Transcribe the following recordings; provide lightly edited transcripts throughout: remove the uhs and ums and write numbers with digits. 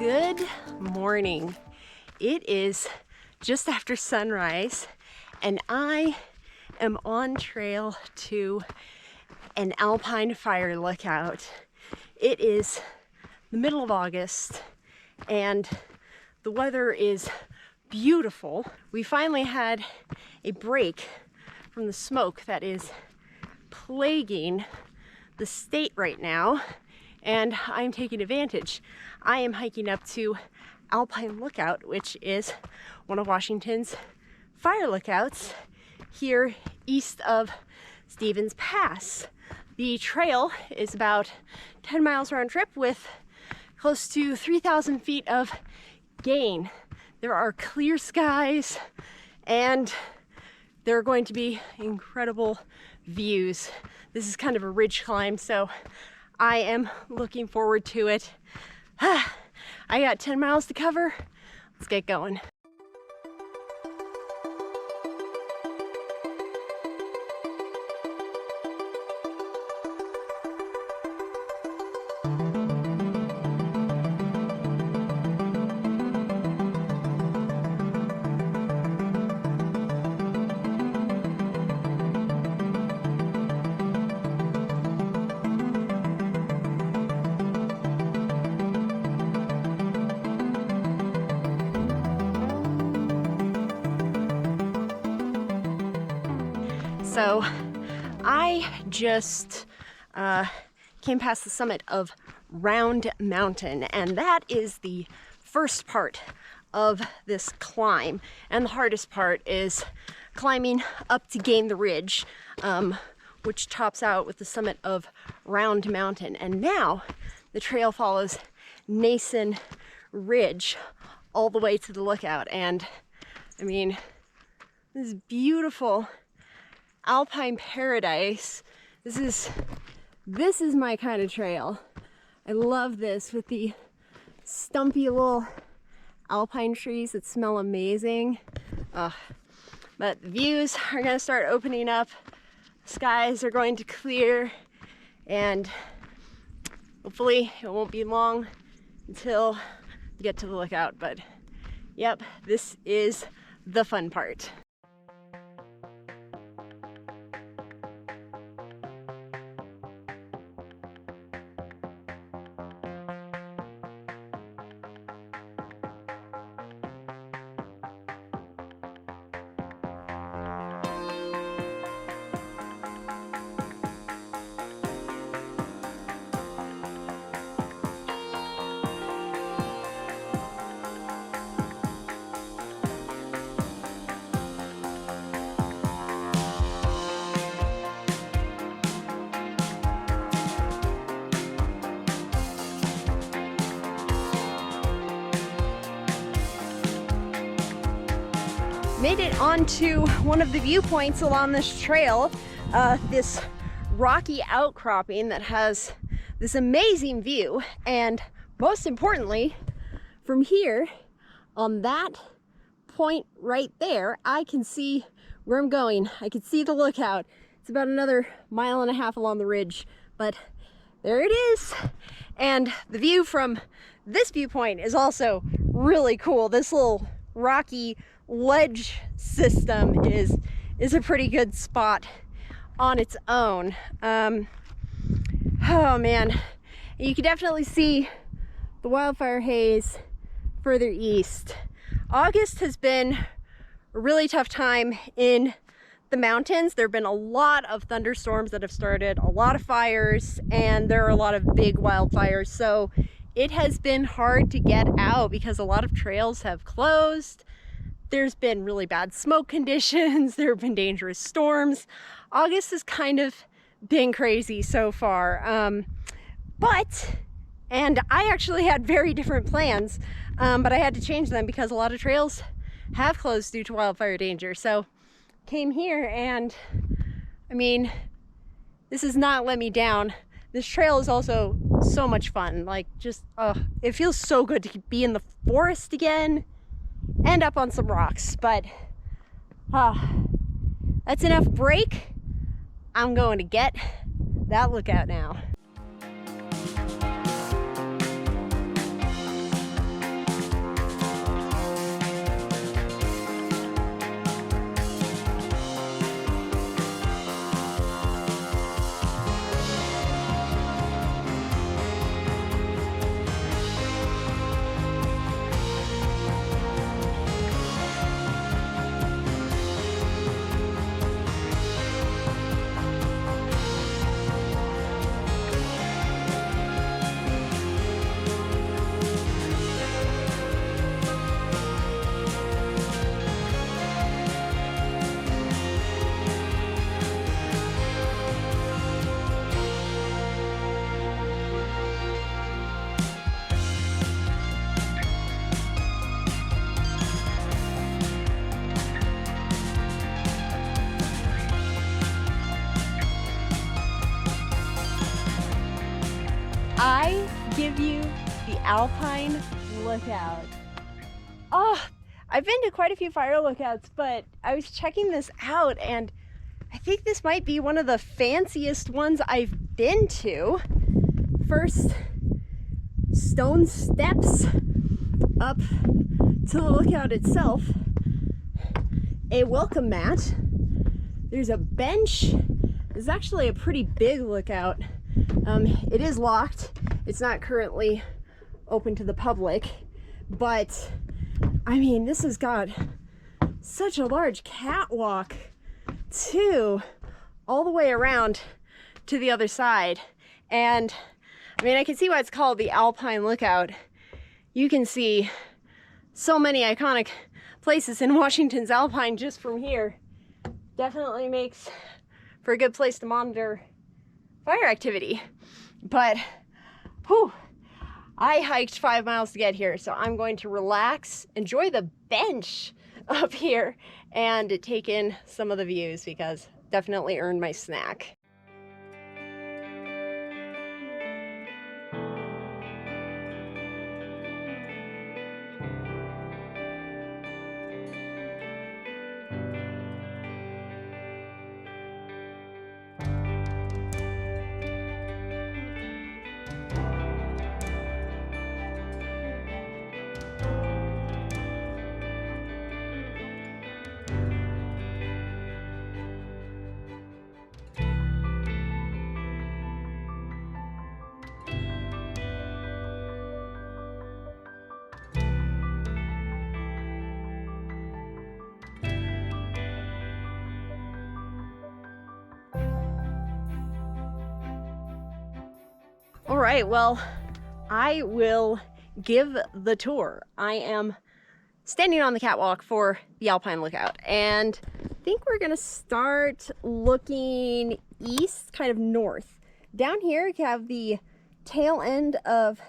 Good morning. It is just after sunrise and I am on trail to an Alpine fire lookout. It is the middle of August and the weather is beautiful. We finally had a break from the smoke that is plaguing the state right now, and I'm taking advantage. I am hiking up to Alpine Lookout, which is one of Washington's fire lookouts here east of Stevens Pass. The trail is about 10 miles round trip with close to 3,000 feet of gain. There are clear skies and there are going to be incredible views. This is kind of a ridge climb, so I am looking forward to it. I got 10 miles to cover. Let's get going. So I just came past the summit of Round Mountain, and that is the first part of this climb. And the hardest part is climbing up to gain the ridge, which tops out with the summit of Round Mountain. And now the trail follows Nason Ridge all the way to the lookout. And I mean, this is beautiful Alpine paradise. This is my kind of trail. I love this with the stumpy little alpine trees that smell amazing. But the views are gonna start opening up. Skies are going to clear, and hopefully it won't be long until we get to the lookout. But yep, this is the fun part. Made it onto one of the viewpoints along this trail, this rocky outcropping that has this amazing view. And most importantly, from here on that point right there, I can see where I'm going. I can see the lookout. It's about another 1.5 miles along the ridge, but there it is. And the view from this viewpoint is also really cool. This little rocky ledge system is a pretty good spot on its own. Oh man, you can definitely see the wildfire haze further east. August has been a really tough time in the mountains. There have been a lot of thunderstorms that have started, a lot of fires, and there are a lot of big wildfires. So it has been hard to get out because a lot of trails have closed. There's been really bad smoke conditions. There have been dangerous storms. August has kind of been crazy so far. And I actually had very different plans, but I had to change them because a lot of trails have closed due to wildfire danger. So came here and I mean, this has not let me down. This trail is also so much fun. Like just, it feels so good to be in the forest again. End up on some rocks, but that's enough break. I'm going to get that lookout now. give you the Alpine Lookout. Oh, I've been to quite a few fire lookouts, but I was checking this out and I think this might be one of the fanciest ones I've been to. First, stone steps up to the lookout itself, a welcome mat, there's a bench. It's actually a pretty big lookout. It is locked. It's not currently open to the public, but I mean, this has got such a large catwalk too, all the way around to the other side. And I mean, I can see why it's called the Alpine Lookout. You can see so many iconic places in Washington's Alpine just from here. Definitely makes for a good place to monitor fire activity. But whew, I hiked 5 miles to get here, so I'm going to relax, enjoy the bench up here, and take in some of the views because definitely earned my snack. All right, well, I will give the tour. I am standing on the catwalk for the Alpine Lookout, and I think we're gonna start looking east, kind of north. Down here, you have the tail end of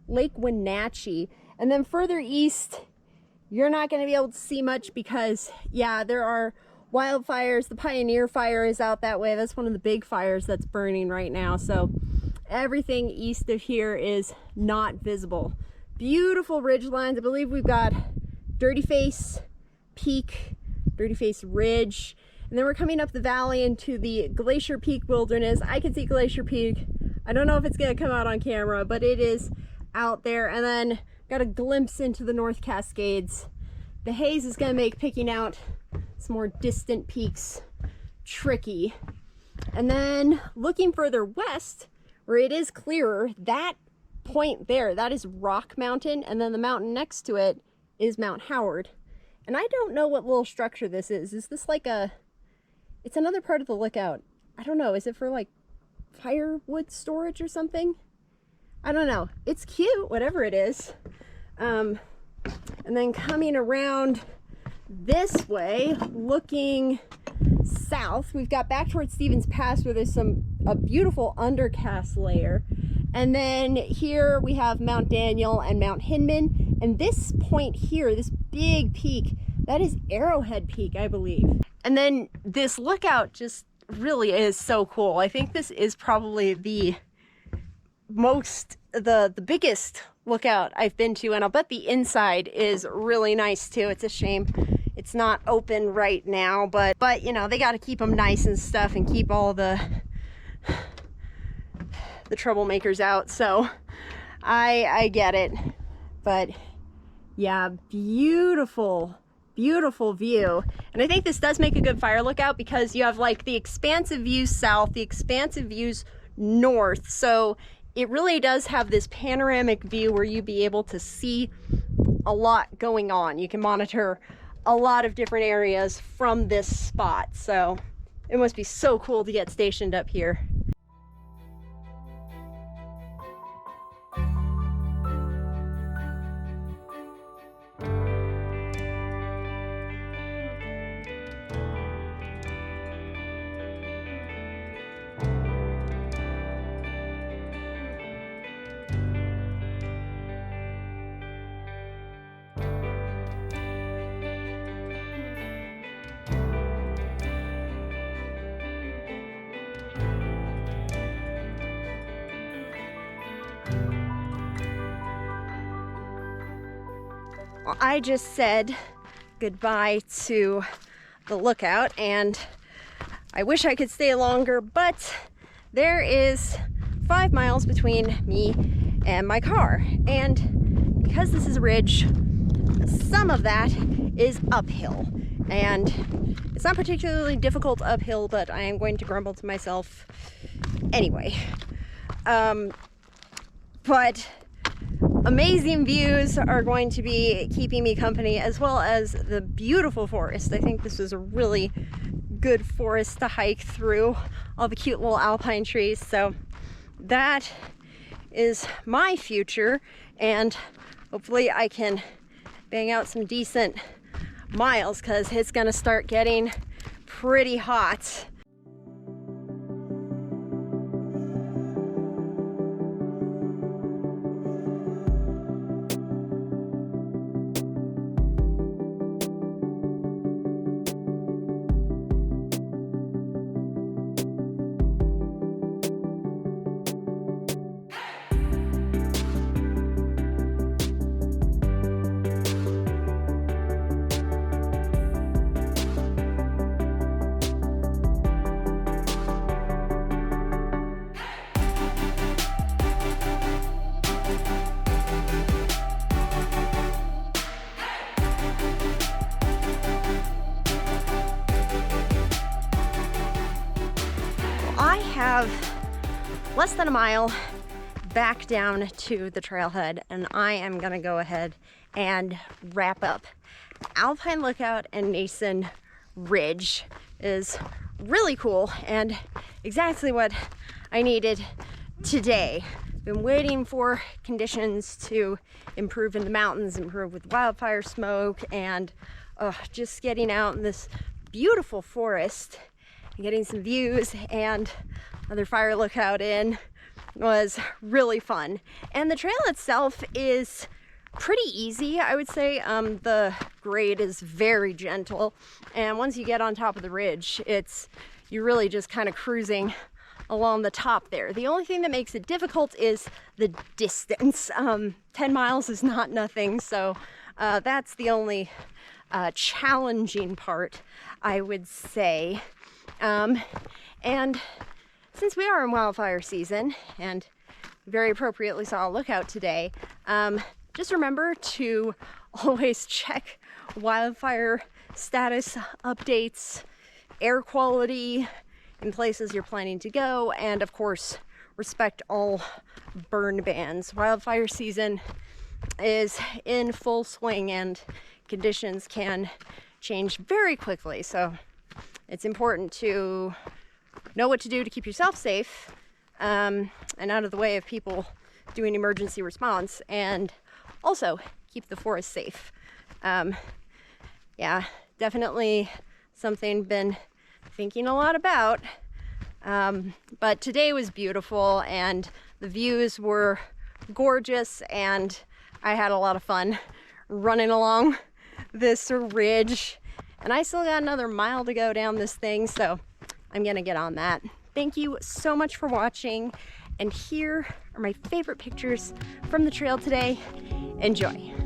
Lake Wenatchee, and then further east, you're not gonna be able to see much because, yeah, there are wildfires. The Pioneer Fire is out that way. That's one of the big fires that's burning right now, so everything east of here is not visible. Beautiful ridge lines. I believe we've got Dirty Face Peak, Dirty Face Ridge, and then we're coming up the valley into the Glacier Peak Wilderness. I can see Glacier Peak. I don't know if it's gonna come out on camera, but it is out there. And then got a glimpse into the North Cascades. The haze is gonna make picking out some more distant peaks tricky. And then looking further west, where it is clearer, that point there, that is Rock Mountain, and then the mountain next to it is Mount Howard. And I don't know what little structure this is. Is this like a, it's another part of the lookout. I don't know, is it for like firewood storage or something? I don't know. It's cute, whatever it is. And then coming around this way, looking south, we've got back towards Stevens Pass where there's a beautiful undercast layer. And then here we have Mount Daniel and Mount Hinman. And this point here, this big peak, that is Arrowhead Peak, I believe. And then this lookout just really is so cool. I think this is probably the biggest lookout I've been to, and I'll bet the inside is really nice too. It's a shame it's not open right now, but you know, they got to keep them nice and stuff and keep all the troublemakers out, so I get it. But yeah, beautiful view. And I think this does make a good fire lookout because you have like the expansive views south, the expansive views north, so it really does have this panoramic view where you'd be able to see a lot going on. You can monitor a lot of different areas from this spot, so it must be so cool to get stationed up here. Well, I just said goodbye to the lookout, and I wish I could stay longer, but there is 5 miles between me and my car. And because this is a ridge, some of that is uphill. And it's not particularly difficult uphill, but I am going to grumble to myself anyway. But amazing views are going to be keeping me company, as well as the beautiful forest. I think this is a really good forest to hike through, all the cute little alpine trees. So that is my future, and hopefully I can bang out some decent miles, because it's gonna start getting pretty hot. I have less than a mile back down to the trailhead, and I am gonna go ahead and wrap up. Alpine Lookout and Nason Ridge is really cool and exactly what I needed today. Been waiting for conditions to improve in the mountains, improve with wildfire smoke, and just getting out in this beautiful forest and getting some views and another fire lookout in was really fun. And the trail itself is pretty easy, I would say. The grade is very gentle, and once you get on top of the ridge, you're really just kind of cruising along the top there. The only thing that makes it difficult is the distance. 10 miles is not nothing, so that's the only challenging part, I would say. And since we are in wildfire season, and very appropriately saw a lookout today, just remember to always check wildfire status updates, air quality in places you're planning to go, and of course respect all burn bans. Wildfire season is in full swing, and conditions can change very quickly, so it's important to know what to do to keep yourself safe and out of the way of people doing emergency response, and also keep the forest safe. Yeah, definitely something been thinking a lot about. But today was beautiful, and the views were gorgeous, and I had a lot of fun running along this ridge. And I still got another mile to go down this thing, so I'm gonna get on that. Thank you so much for watching, and here are my favorite pictures from the trail today. Enjoy.